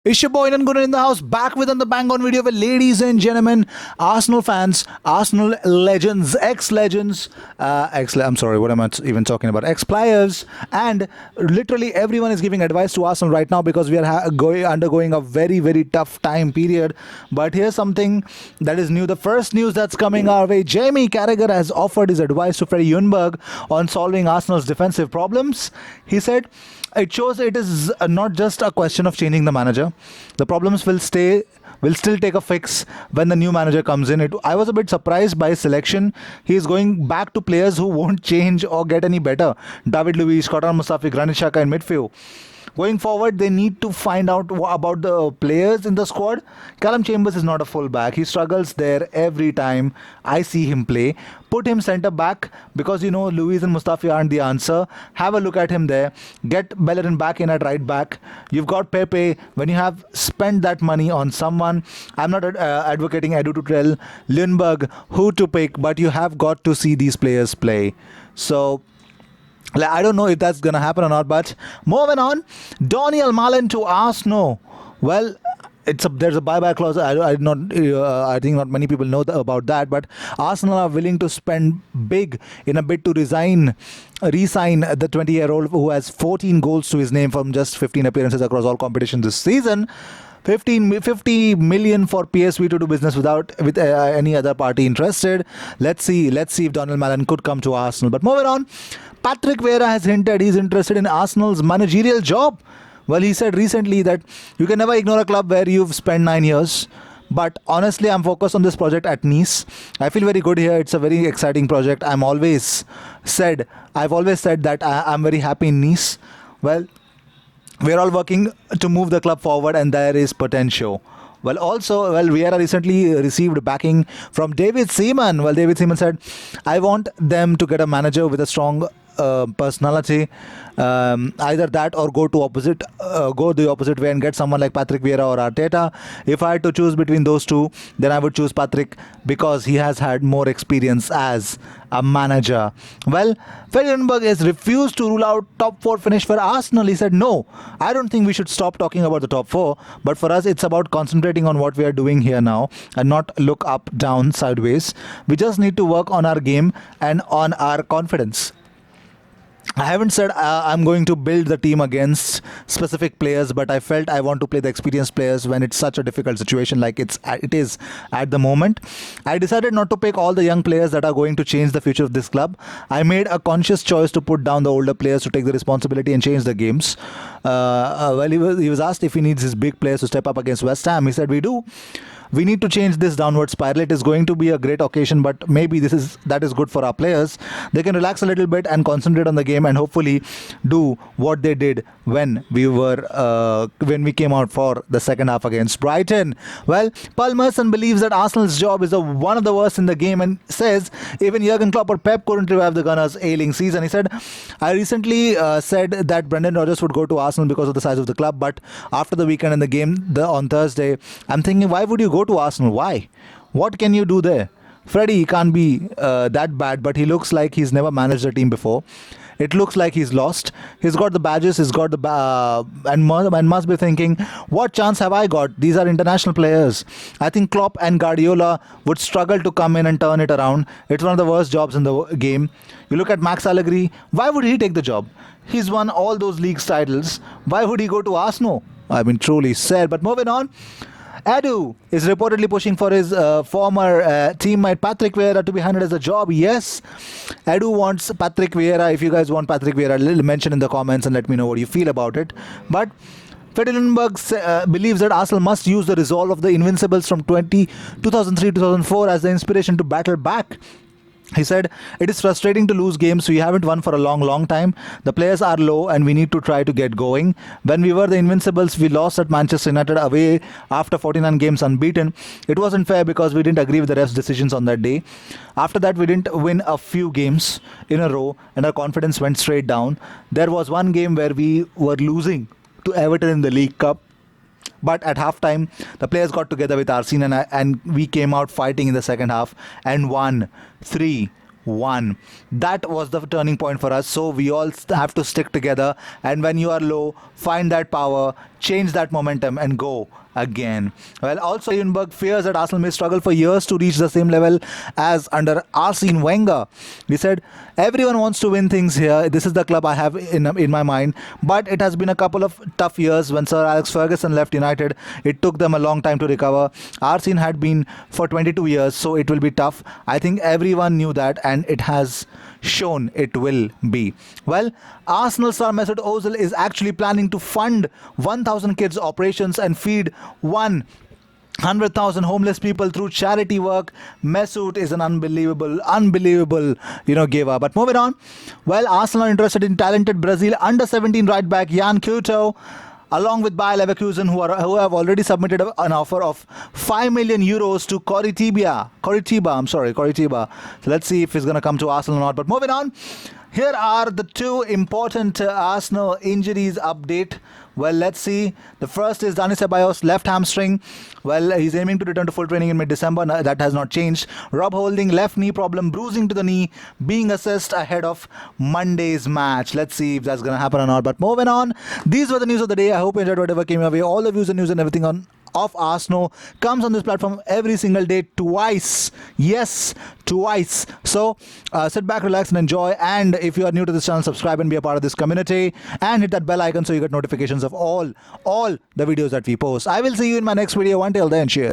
It's your boy Nangunan in the house, back with another bang on video. Well, ladies and gentlemen, Arsenal fans, Arsenal legends, ex-legends, I'm sorry, what am I even talking about? Ex-players, and literally everyone is giving advice to Arsenal right now because we are undergoing a very, very tough time period. But here's something that is new. The first news that's coming our way: Jamie Carragher has offered his advice to Freddie Ljungberg on solving Arsenal's defensive problems. He said, it shows it is not just a question of changing the manager. The problems will still take a fix when the new manager comes in. I was a bit surprised by his selection. He is going back to players who won't change or get any better. David Luiz, Kotar Mustafi, Granit Xhaka in midfield. Going forward, they need to find out about the players in the squad. Callum Chambers is not a fullback. He struggles there every time I see him play. Put him centre back because Luiz and Mustafi aren't the answer. Have a look at him there. Get Bellerin back in at right back. You've got Pepe. When you have spent that money on someone, I'm not advocating Edu to tell Ljungberg who to pick, but you have got to see these players play. So I don't know if that's going to happen or not, but moving on, Donyell Malen to Arsenal. Well, there's a buyback clause. I think not many people know about that, but Arsenal are willing to spend big in a bid to re-sign the 20-year-old who has 14 goals to his name from just 15 appearances across all competitions this season. 50 million for PSV to do business with any other party interested. Let's see if Donyell Malen could come to Arsenal. But moving on, Patrick Vieira has hinted he's interested in Arsenal's managerial job. Well, he said recently that you can never ignore a club where you've spent 9 years. But honestly, I'm focused on this project at Nice. I feel very good here. It's a very exciting project. I've always said that I'm very happy in Nice. Well, we're all working to move the club forward, and there is potential. Vieira recently received backing from David Seaman. Well, David Seaman said, I want them to get a manager with a strong personality. Either that or go the opposite way and get someone like Patrick Vieira or Arteta. If I had to choose between those two, then I would choose Patrick because he has had more experience as a manager. Well, Freddie Ljungberg has refused to rule out top 4 finish for Arsenal. He said, no, I don't think we should stop talking about the top 4, but for us it's about concentrating on what we are doing here now and not look up, down, sideways. We just need to work on our game and on our confidence. I haven't said I'm going to build the team against specific players, but I felt I want to play the experienced players when it's such a difficult situation like it is at the moment. I decided not to pick all the young players that are going to change the future of this club. I made a conscious choice to put down the older players to take the responsibility and change the games. He was asked if he needs his big players to step up against West Ham. He said, we do. We need to change this downward spiral. It is going to be a great occasion, but maybe that is good for our players. They can relax a little bit and concentrate on the game and hopefully do what they did when we came out for the second half against Brighton. Well, Paul Merson believes that Arsenal's job is one of the worst in the game and says even Jurgen Klopp or Pep couldn't revive the Gunners' ailing season. He said, I recently said that Brendan Rodgers would go to Arsenal because of the size of the club, but after the weekend and the game on Thursday, I'm thinking, why would you go to Arsenal? Why? What can you do there? Freddie can't be that bad, but he looks like he's never managed a team before. It looks like he's lost. He's got the badges, he's got and must be thinking, what chance have I got? These are international players. I think Klopp and Guardiola would struggle to come in and turn it around. It's one of the worst jobs in the game. You look at Max Allegri, why would he take the job? He's won all those league titles. Why would he go to Arsenal? I mean, truly sad. But moving on, Edu is reportedly pushing for his former teammate Patrick Vieira to be handed as a job. Yes, Edu wants Patrick Vieira. If you guys want Patrick Vieira, mention in the comments and let me know what you feel about it. But Freddie Ljungberg believes that Arsenal must use the resolve of the Invincibles from 2003-2004 as the inspiration to battle back. He said, it is frustrating to lose games we haven't won for a long time. The players are low and we need to try to get going. When we were the Invincibles, we lost at Manchester United away after 49 games unbeaten. It wasn't fair because we didn't agree with the ref's decisions on that day. After that, we didn't win a few games in a row and our confidence went straight down. There was one game where we were losing to Everton in the League Cup. But at halftime, the players got together with Arsene and we came out fighting in the second half and won 3-1. 1. That was the turning point for us. So we all have to stick together. And when you are low, find that power, change that momentum, and go again. Well, also Ienberg fears that Arsenal may struggle for years to reach the same level as under Arsene Wenger. He said, everyone wants to win things here. This is the club I have in my mind. But it has been a couple of tough years. When Sir Alex Ferguson left United, it took them a long time to recover. Arsene had been for 22 years, so it will be tough. I think everyone knew that, and it has shown it will be. Well, Arsenal star Mesut Ozil is actually planning to fund 1,000 kids operations and feed 100,000 homeless people through charity work. Mesut is an unbelievable, giver. But moving on, well, Arsenal are interested in talented Brazil under-17 right back Jan Couto, along with Bayer Leverkusen, who have already submitted an offer of 5 million euros to Coritiba. So let's see if it's going to come to Arsenal or not. But moving on, here are the two important Arsenal injuries update. Well, let's see. The first is Dani Ceballos, left hamstring. Well, he's aiming to return to full training in mid-December. That has not changed. Rob Holding, left knee problem, bruising to the knee, being assessed ahead of Monday's match. Let's see if that's going to happen or not. But moving on, these were the news of the day. I hope you enjoyed whatever came your way. All the views and news and everything of Arsenal comes on this platform every single day, twice. Yes, twice. So sit back, relax, and enjoy. And if you are new to this channel, subscribe and be a part of this community, and hit that bell icon so you get notifications of all the videos that we post. I will see you in my next video. Until then, cheers.